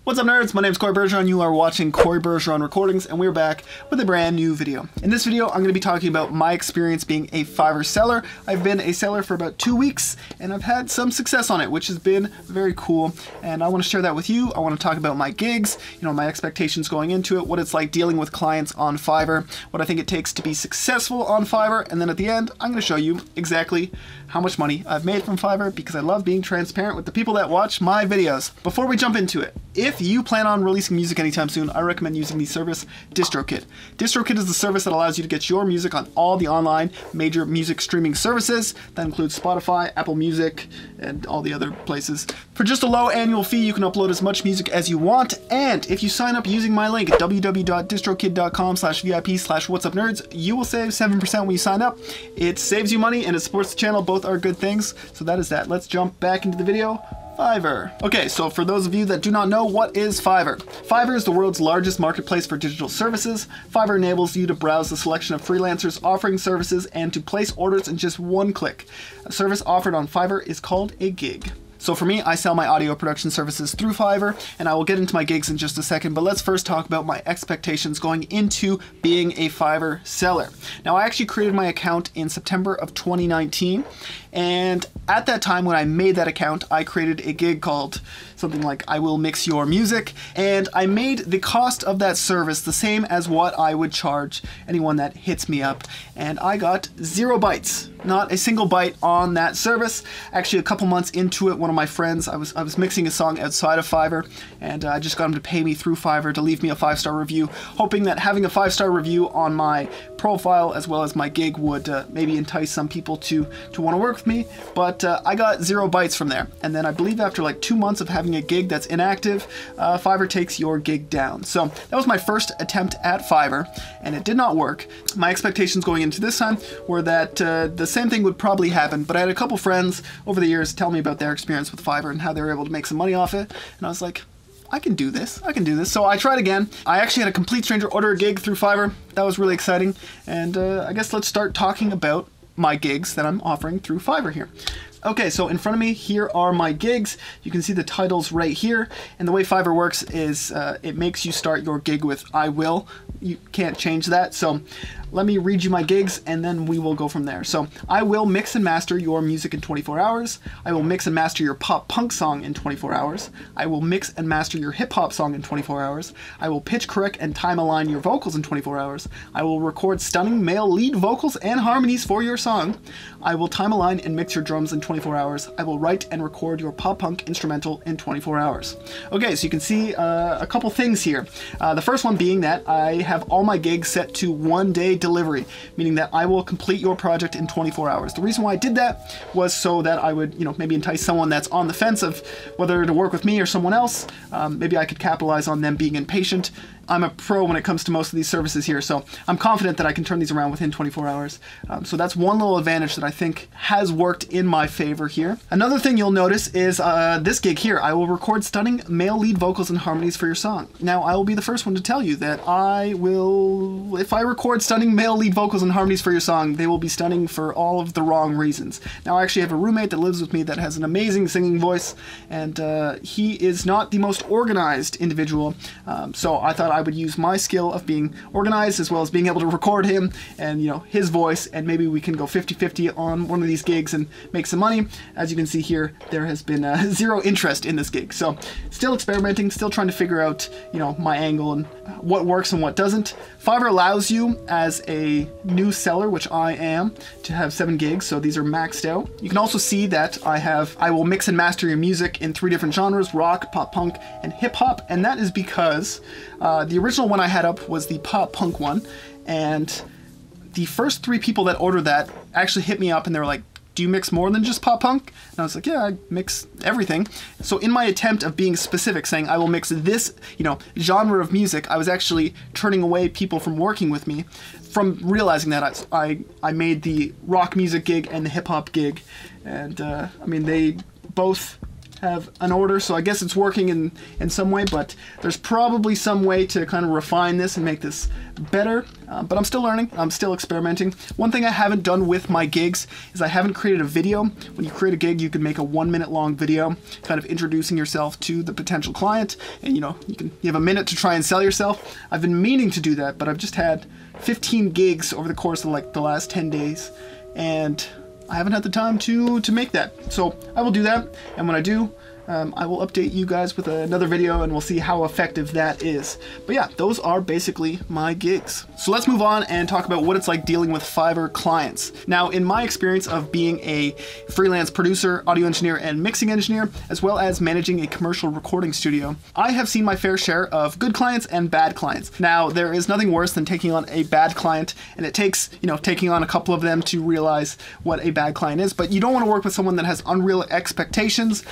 What's up, nerds? My name is Corey Bergeron. You are watching Corey Bergeron Recordings, and we're back with a brand new video. In this video, I'm going to be talking about my experience being a Fiverr seller. I've been a seller for about 2 weeks, and I've had some success on it, which has been very cool. And I want to share that with you. I want to talk about my gigs, my expectations going into it, what it's like dealing with clients on Fiverr, what I think it takes to be successful on Fiverr, and then at the end, I'm going to show you exactly how much money I've made from Fiverr, because I love being transparent with the people that watch my videos. Before we jump into it, if you plan on releasing music anytime soon, I recommend using the service DistroKid. DistroKid is the service that allows you to get your music on all the online major music streaming services. That includes Spotify, Apple Music, and all the other places. For just a low annual fee, you can upload as much music as you want, and if you sign up using my link at www.distrokid.com/VIP/whatsupnerds, you will save 7% when you sign up. It saves you money and it supports the channel. Both are good things, so that is that. Let's jump back into the video. Fiverr. Okay, so for those of you that do not know, what is Fiverr? Fiverr is the world's largest marketplace for digital services. Fiverr enables you to browse the selection of freelancers offering services and to place orders in just one click. A service offered on Fiverr is called a gig. So for me, I sell my audio production services through Fiverr, and I will get into my gigs in just a second, but let's first talk about my expectations going into being a Fiverr seller. Now, I actually created my account in September of 2019, and at that time when I made that account, I created a gig called something like I Will Mix Your Music, and I made the cost of that service the same as what I would charge anyone that hits me up, and I got 0 bites. Not a single bite on that service. Actually, a couple months into it, one of my friends, I was mixing a song outside of Fiverr, and I just got him to pay me through Fiverr to leave me a 5-star review, hoping that having a 5-star review on my profile as well as my gig would maybe entice some people to want to work with me. But I got 0 bites from there, and then I believe after like 2 months of having a gig that's inactive, Fiverr takes your gig down. So that was my first attempt at Fiverr, and it did not work. My expectations going into this time were that the same thing would probably happen, but I had a couple friends over the years tell me about their experience with Fiverr and how they were able to make some money off it, and I was like, I can do this. So I tried again. I actually had a complete stranger order a gig through Fiverr. That was really exciting, and I guess let's start talking about my gigs that I'm offering through Fiverr here. Okay, so in front of me, here are my gigs. You can see the titles right here, and the way Fiverr works is it makes you start your gig with I will. You can't change that, so let me read you my gigs and then we will go from there. So, I will mix and master your music in 24 hours. I will mix and master your pop punk song in 24 hours. I will mix and master your hip hop song in 24 hours. I will pitch correct and time align your vocals in 24 hours. I will record stunning male lead vocals and harmonies for your song. I will time align and mix your drums in 24 hours. I will write and record your pop punk instrumental in 24 hours. Okay, so you can see a couple things here. The first one being that I have all my gigs set to 1-day delivery, meaning that I will complete your project in 24 hours. The reason why I did that was so that I would, maybe entice someone that's on the fence of whether to work with me or someone else. Maybe I could capitalize on them being impatient. I'm a pro when it comes to most of these services here, so I'm confident that I can turn these around within 24 hours. So that's one little advantage that I think has worked in my favor here. Another thing you'll notice is this gig here. I will record stunning male lead vocals and harmonies for your song. Now, I will be the first one to tell you that if I record stunning male lead vocals and harmonies for your song, they will be stunning for all of the wrong reasons. Now, I actually have a roommate that lives with me that has an amazing singing voice, and he is not the most organized individual, so I thought I would use my skill of being organized as well as being able to record him and his voice, and maybe we can go 50-50 on one of these gigs and make some money. As you can see here, there has been 0 interest in this gig, so still experimenting, still trying to figure out my angle and what works and what doesn't. Fiverr allows you as a new seller, which I am, to have 7 gigs, so these are maxed out. You can also see that I will mix and master your music in 3 different genres: rock, pop punk, and hip hop, and that is because the original one I had up was the pop punk one, and the first 3 people that ordered that actually hit me up and they were like, do you mix more than just pop punk? And I was like, yeah, I mix everything. So in my attempt of being specific, saying I will mix this, genre of music, I was actually turning away people from working with me, from realizing that I made the rock music gig and the hip hop gig, and I mean, they both have an order, so I guess it's working in some way, but there's probably some way to kind of refine this and make this better, but I'm still learning, I'm still experimenting. One thing I haven't done with my gigs is I haven't created a video. When you create a gig, you can make a 1 minute long video kind of introducing yourself to the potential client, and you have a minute to try and sell yourself. I've been meaning to do that, but I've just had 15 gigs over the course of like the last 10 days, and I haven't had the time to make that. So I will do that, and when I do, I will update you guys with another video, and we'll see how effective that is. But yeah, those are basically my gigs. So let's move on and talk about what it's like dealing with Fiverr clients. Now, in my experience of being a freelance producer, audio engineer, and mixing engineer, as well as managing a commercial recording studio, I have seen my fair share of good clients and bad clients. Now, there is nothing worse than taking on a bad client, and it takes, taking on a couple of them to realize what a bad client is, but you don't want to work with someone that has unreal expectations.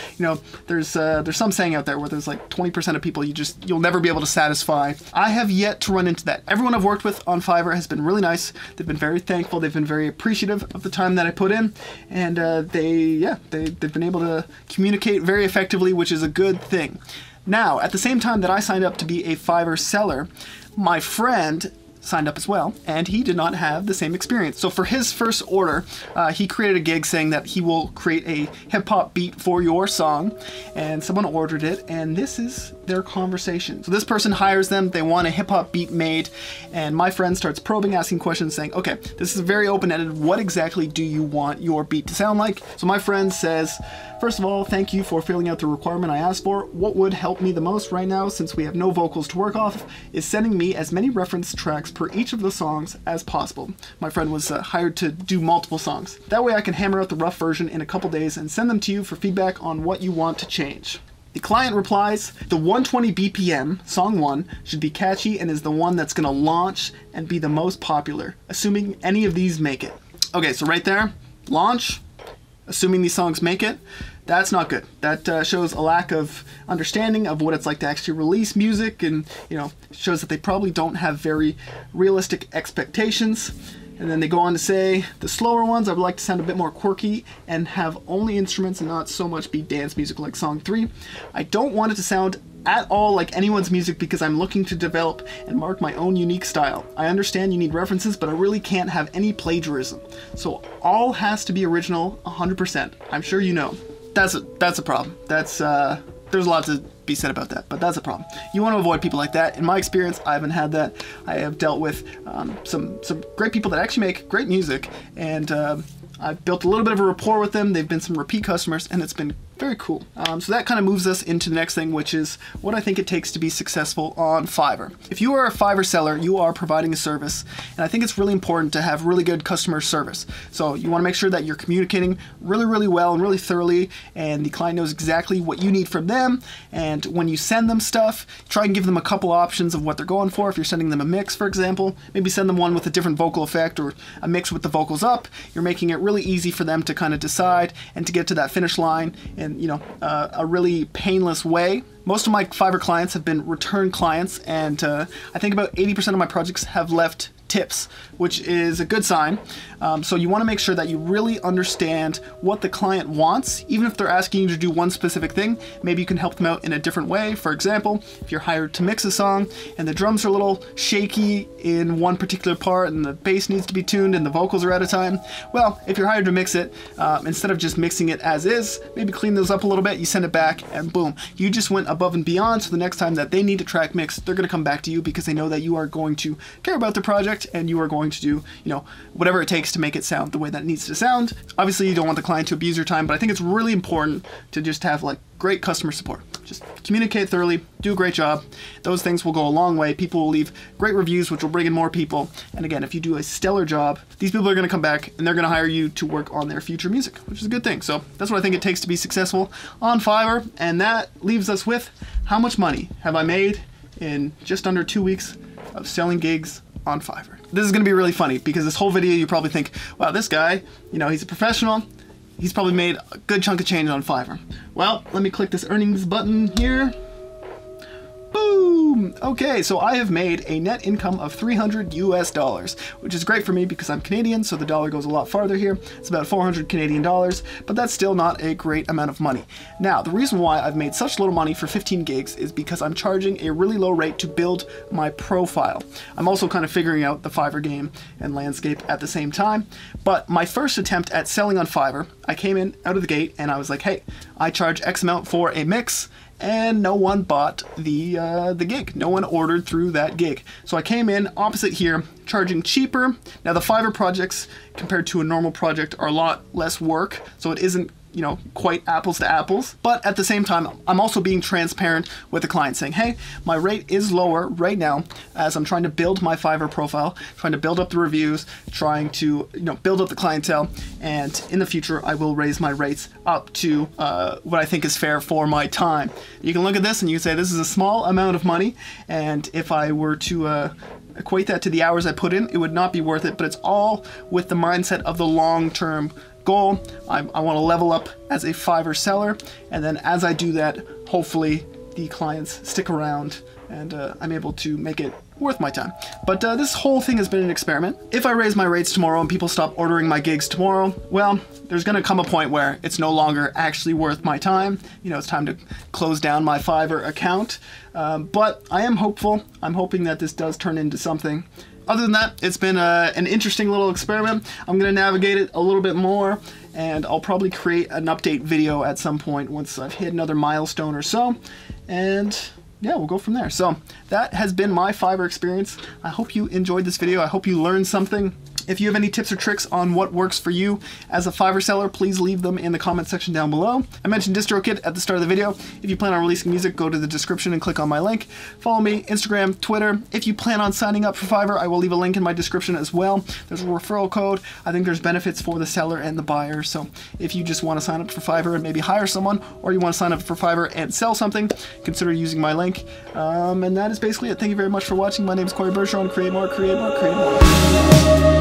There's some saying out there where there's like 20% of people you'll never be able to satisfy. I have yet to run into that. Everyone I've worked with on Fiverr has been really nice. They've been very thankful. They've been very appreciative of the time that I put in, and they've been able to communicate very effectively, which is a good thing. Now, at the same time that I signed up to be a Fiverr seller, my friend signed up as well, and he did not have the same experience. So for his first order, he created a gig saying that he will create a hip-hop beat for your song, and someone ordered it, and this is their conversation. So this person hires them, they want a hip-hop beat made, and my friend starts probing, asking questions, saying, okay, this is very open-ended. What exactly do you want your beat to sound like? So my friend says, first of all, thank you for filling out the requirement I asked for. What would help me the most right now, since we have no vocals to work off, is sending me as many reference tracks per each of the songs as possible. My friend was hired to do multiple songs. That way I can hammer out the rough version in a couple days and send them to you for feedback on what you want to change. The client replies, the 120 BPM, song 1, should be catchy and is the one that's gonna launch and be the most popular, assuming any of these make it. Okay, so right there, launch, assuming these songs make it, that's not good. That shows a lack of understanding of what it's like to actually release music, and shows that they probably don't have very realistic expectations. And then they go on to say, the slower ones I would like to sound a bit more quirky and have only instruments and not so much be dance music like song 3. I don't want it to sound at all like anyone's music because I'm looking to develop and mark my own unique style. I understand you need references, but I really can't have any plagiarism. So all has to be original 100%. I'm sure you know. That's a problem. There's a lot to be said about that, but that's a problem. You want to avoid people like that. In my experience, I haven't had that. I have dealt with some great people that actually make great music, and I've built a little bit of a rapport with them. They've been some repeat customers, and it's been very cool. So that kind of moves us into the next thing, which is what I think it takes to be successful on Fiverr. If you are a Fiverr seller, you are providing a service, and I think it's really important to have really good customer service. So you want to make sure that you're communicating really, really well and really thoroughly, and the client knows exactly what you need from them. And when you send them stuff, try and give them a couple options of what they're going for. If you're sending them a mix, for example, maybe send them one with a different vocal effect or a mix with the vocals up. You're making it really easy for them to kind of decide and to get to that finish line in a really painless way. Most of my Fiverr clients have been return clients, and I think about 80% of my projects have left tips, which is a good sign. So you want to make sure that you really understand what the client wants. Even if they're asking you to do one specific thing, maybe you can help them out in a different way. For example, if you're hired to mix a song and the drums are a little shaky in one particular part and the bass needs to be tuned and the vocals are out of time, well, if you're hired to mix it, instead of just mixing it as is, maybe clean those up a little bit, you send it back, and boom, you just went above and beyond. So the next time that they need a track mixed, they're going to come back to you because they know that you are going to care about the project and you are going to do, whatever it takes to make it sound the way that it needs to sound. Obviously, you don't want the client to abuse your time, but I think it's really important to just have great customer support. Just communicate thoroughly, do a great job. Those things will go a long way. People will leave great reviews, which will bring in more people. And again, if you do a stellar job, these people are going to come back and they're going to hire you to work on their future music, which is a good thing. So that's what I think it takes to be successful on Fiverr. And that leaves us with, how much money have I made in just under 2 weeks of selling gigs on Fiverr? This is going to be really funny because this whole video, you probably think, wow, this guy, he's a professional. He's probably made a good chunk of change on Fiverr. Well, let me click this earnings button here. Boom! Okay, so I have made a net income of $300 US, which is great for me because I'm Canadian, so the dollar goes a lot farther here. It's about 400 Canadian dollars, but that's still not a great amount of money. Now, the reason why I've made such little money for 15 gigs is because I'm charging a really low rate to build my profile. I'm also kind of figuring out the Fiverr game and landscape at the same time, but my first attempt at selling on Fiverr, I came in out of the gate and I was like, hey, I charge X amount for a mix, and no one bought the gig. No one ordered through that gig. So I came in opposite here, charging cheaper. Now the Fiverr projects compared to a normal project are a lot less work, so it isn't, you know, quite apples to apples. But at the same time, I'm also being transparent with the client saying, hey, my rate is lower right now as I'm trying to build my Fiverr profile, trying to build up the reviews, trying to, you know, build up the clientele. And in the future, I will raise my rates up to what I think is fair for my time. You can look at this and you can say this is a small amount of money. And if I were to equate that to the hours I put in, it would not be worth it. But it's all with the mindset of the long-term goal. I want to level up as a Fiverr seller, and then as I do that, hopefully the clients stick around and I'm able to make it worth my time. But this whole thing has been an experiment. If I raise my rates tomorrow and people stop ordering my gigs tomorrow, well, there's gonna come a point where it's no longer actually worth my time. You know, it's time to close down my Fiverr account. But I am hopeful. I'm hoping that this does turn into something. Other than that, it's been an interesting little experiment. I'm going to navigate it a little bit more, and I'll probably create an update video at some point once I've hit another milestone or so. And yeah, we'll go from there. So that has been my Fiverr experience. I hope you enjoyed this video. I hope you learned something. If you have any tips or tricks on what works for you as a Fiverr seller, please leave them in the comment section down below. I mentioned DistroKid at the start of the video. If you plan on releasing music, go to the description and click on my link. Follow me, Instagram, Twitter. If you plan on signing up for Fiverr, I will leave a link in my description as well. There's a referral code. I think there's benefits for the seller and the buyer. So if you just want to sign up for Fiverr and maybe hire someone, or you want to sign up for Fiverr and sell something, consider using my link. And that is basically it. Thank you very much for watching. My name is Corey Bergeron. Create more, create more, create more.